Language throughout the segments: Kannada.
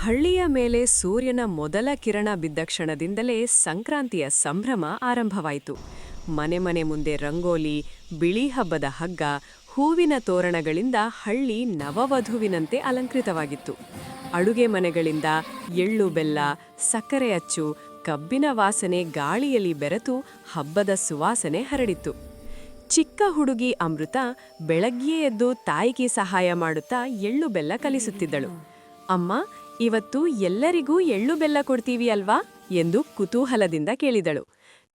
ಹಳ್ಳಿಯ ಮೇಲೆ ಸೂರ್ಯನ ಮೊದಲ ಕಿರಣ ಬಿದ್ದ ಕ್ಷಣದಿಂದಲೇ ಸಂಕ್ರಾಂತಿಯ ಸಂಭ್ರಮ ಆರಂಭವಾಯಿತು. ಮನೆ ಮನೆ ಮುಂದೆ ರಂಗೋಲಿ, ಬಿಳಿ ಹಬ್ಬದ ಹಗ್ಗ, ಹೂವಿನ ತೋರಣಗಳಿಂದ ಹಳ್ಳಿ ನವವಧುವಿನಂತೆ ಅಲಂಕೃತವಾಗಿತ್ತು. ಅಡುಗೆ ಮನೆಗಳಿಂದ ಎಳ್ಳು ಬೆಲ್ಲ, ಸಕ್ಕರೆ ಅಚ್ಚು, ಕಬ್ಬಿನ ವಾಸನೆ ಗಾಳಿಯಲ್ಲಿ ಬೆರೆತು ಹಬ್ಬದ ಸುವಾಸನೆ ಹರಡಿತ್ತು. ಚಿಕ್ಕ ಹುಡುಗಿ ಅಮೃತ ಬೆಳಗ್ಗೆಯೇ ಎದ್ದು ತಾಯಿಗೆ ಸಹಾಯ ಮಾಡುತ್ತಾ ಎಳ್ಳು ಬೆಲ್ಲ ಕಲಿಸುತ್ತಿದ್ದಳು. ಅಮ್ಮ, ಇವತ್ತು ಎಲ್ಲರಿಗೂ ಎಳ್ಳು ಬೆಲ್ಲ ಕೊಡ್ತೀವಿ ಅಲ್ವಾ ಎಂದು ಕುತೂಹಲದಿಂದ ಕೇಳಿದಳು.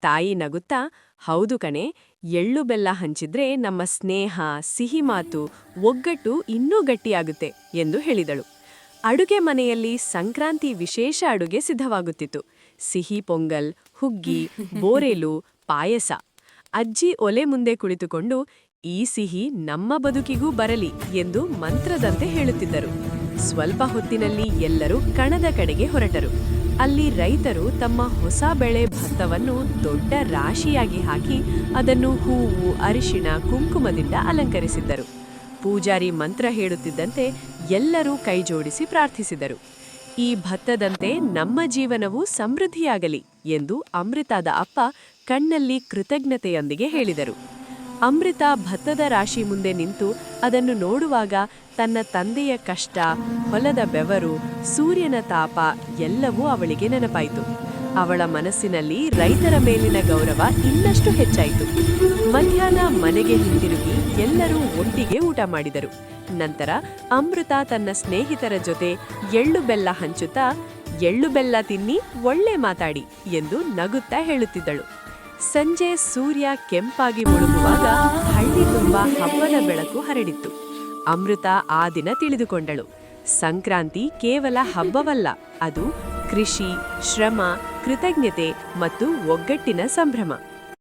ತಾಯಿ ನಗುತ್ತಾ, ಹೌದು ಕಣೆ, ಎಳ್ಳು ಬೆಲ್ಲ ಹಂಚಿದ್ರೆ ನಮ್ಮ ಸ್ನೇಹ, ಸಿಹಿ ಮಾತು, ಒಗ್ಗಟ್ಟು ಇನ್ನೂ ಗಟ್ಟಿಯಾಗುತ್ತೆ ಎಂದು ಹೇಳಿದಳು. ಅಡುಗೆ ಮನೆಯಲ್ಲಿ ಸಂಕ್ರಾಂತಿ ವಿಶೇಷ ಅಡುಗೆ ಸಿದ್ಧವಾಗುತ್ತಿತ್ತು. ಸಿಹಿ ಪೊಂಗಲ್, ಹುಗ್ಗಿ, ಬೋರೇಲು, ಪಾಯಸ. ಅಜ್ಜಿ ಒಲೆ ಮುಂದೆ ಕುಳಿತುಕೊಂಡು ಈ ಸಿಹಿ ನಮ್ಮ ಬದುಕಿಗೂ ಬರಲಿ ಎಂದು ಮಂತ್ರದಂತೆ ಹೇಳುತ್ತಿದ್ದರು. ಸ್ವಲ್ಪ ಹೊತ್ತಿನಲ್ಲಿ ಎಲ್ಲರೂ ಕಣದ ಕಡೆಗೆ ಹೊರಟರು. ಅಲ್ಲಿ ರೈತರು ತಮ್ಮ ಹೊಸ ಬೆಳೆ ಭತ್ತವನ್ನು ದೊಡ್ಡ ರಾಶಿಯಾಗಿ ಹಾಕಿ ಅದನ್ನು ಹೂವು, ಅರಿಶಿಣ, ಕುಂಕುಮದಿಂದ ಅಲಂಕರಿಸಿದ್ದರು. ಪೂಜಾರಿ ಮಂತ್ರ ಹೇಳುತ್ತಿದ್ದಂತೆ ಎಲ್ಲರೂ ಕೈಜೋಡಿಸಿ ಪ್ರಾರ್ಥಿಸಿದರು. ಈ ಭತ್ತದಂತೆ ನಮ್ಮ ಜೀವನವೂ ಸಮೃದ್ಧಿಯಾಗಲಿ ಎಂದು ಅಮೃತಾದ ಅಪ್ಪ ಕಣ್ಣಲ್ಲಿ ಕೃತಜ್ಞತೆಯೊಂದಿಗೆ ಹೇಳಿದರು. ಅಮೃತ ಭತ್ತದ ರಾಶಿ ಮುಂದೆ ನಿಂತು ಅದನ್ನು ನೋಡುವಾಗ ತನ್ನ ತಂದೆಯ ಕಷ್ಟ, ಹೊಲದ ಬೆವರು, ಸೂರ್ಯನ ತಾಪ ಎಲ್ಲವೂ ಅವಳಿಗೆ ನೆನಪಾಯಿತು. ಅವಳ ಮನಸ್ಸಿನಲ್ಲಿ ರೈತರ ಮೇಲಿನ ಗೌರವ ಇನ್ನಷ್ಟು ಹೆಚ್ಚಾಯಿತು. ಮಧ್ಯಾಹ್ನ ಮನೆಗೆ ಹಿಂತಿರುಗಿ ಎಲ್ಲರೂ ಒಟ್ಟಿಗೆ ಊಟ ಮಾಡಿದರು. ನಂತರ ಅಮೃತ ತನ್ನ ಸ್ನೇಹಿತರ ಜೊತೆ ಎಳ್ಳು ಬೆಲ್ಲ ಹಂಚುತ್ತಾ, ಎಳ್ಳು ಬೆಲ್ಲ ತಿನ್ನಿ, ಒಳ್ಳೆ ಮಾತಾಡಿ ಎಂದು ನಗುತ್ತಾ ಹೇಳುತ್ತಿದ್ದಳು. ಸಂಜೆ ಸೂರ್ಯ ಕೆಂಪಾಗಿ ಮುಳುಗುವಾಗ ಹಳ್ಳಿ ತುಂಬಾ ಹಬ್ಬದ ಬೆಳಕು ಹರಡಿತ್ತು. ಅಮೃತ ಆ ದಿನ ತಿಳಿದುಕೊಂಡಳು, ಸಂಕ್ರಾಂತಿ ಕೇವಲ ಹಬ್ಬವಲ್ಲ, ಅದು ಕೃಷಿ, ಶ್ರಮ, ಕೃತಜ್ಞತೆ ಮತ್ತು ಒಗ್ಗಟ್ಟಿನ ಸಂಭ್ರಮ.